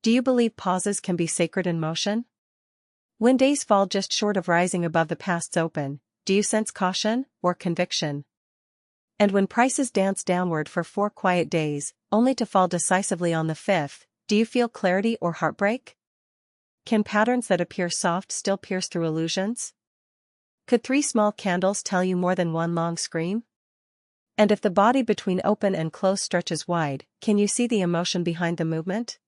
Do you believe pauses can be sacred in motion? When days fall just short of rising above the past's open, do you sense caution or conviction? And when prices dance downward for 4 quiet days, only to fall decisively on the 5th, do you feel clarity or heartbreak? Can patterns that appear soft still pierce through illusions? Could 3 small candles tell you more than one long scream? And if the body between open and close stretches wide, can you see the emotion behind the movement?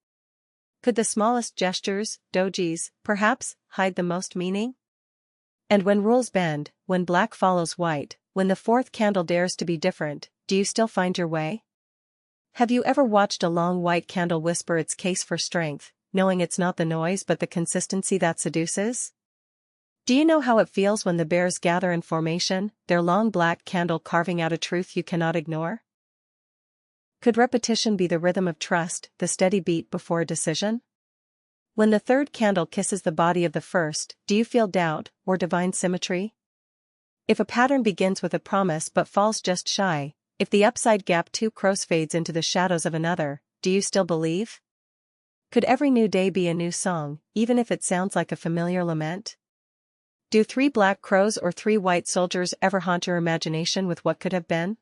Could the smallest gestures, dojis, perhaps, hide the most meaning? And when rules bend, when black follows white, when the 4th candle dares to be different, do you still find your way? Have you ever watched a long white candle whisper its case for strength, knowing it's not the noise but the consistency that seduces? Do you know how it feels when the bears gather in formation, their long black candle carving out a truth you cannot ignore? Could repetition be the rhythm of trust, the steady beat before a decision? When the 3rd candle kisses the body of the 1st, do you feel doubt, or divine symmetry? If a pattern begins with a promise but falls just shy, if the upside gap 2 crows fades into the shadows of another, do you still believe? Could every new day be a new song, even if it sounds like a familiar lament? Do 3 black crows or 3 white soldiers ever haunt your imagination with what could have been?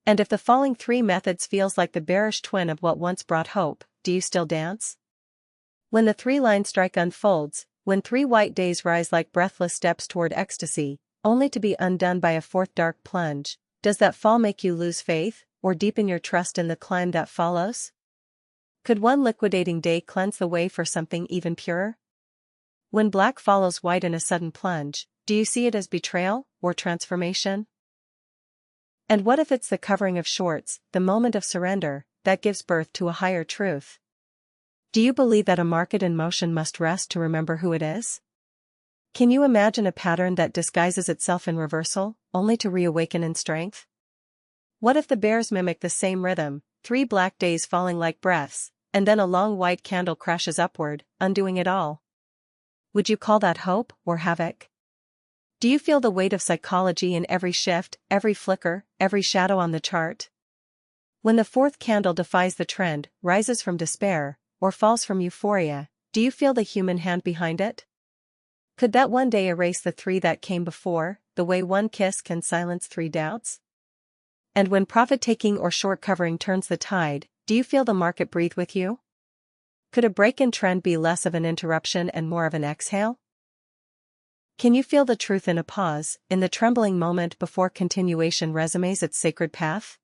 And if the falling 3 methods feels like the bearish twin of what once brought hope, do you still dance? When the 3-line strike unfolds, when 3 white days rise like breathless steps toward ecstasy, only to be undone by a 4th dark plunge, does that fall make you lose faith, or deepen your trust in the climb that follows? Could one liquidating day cleanse the way for something even purer? When black follows white in a sudden plunge, do you see it as betrayal, or transformation? And what if it's the covering of shorts, the moment of surrender, that gives birth to a higher truth? Do you believe that a market in motion must rest to remember who it is? Can you imagine a pattern that disguises itself in reversal, only to reawaken in strength? What if the bears mimic the same rhythm, 3 black days falling like breaths, and then a long white candle crashes upward, undoing it all? Would you call that hope, or havoc? Do you feel the weight of psychology in every shift, every flicker, every shadow on the chart? When the 4th candle defies the trend, rises from despair, or falls from euphoria, do you feel the human hand behind it? Could that one day erase the 3 that came before, the way one kiss can silence 3 doubts? And when profit-taking or short covering turns the tide, do you feel the market breathe with you? Could a break in trend be less of an interruption and more of an exhale? Can you feel the truth in a pause, in the trembling moment before continuation resumes its sacred path?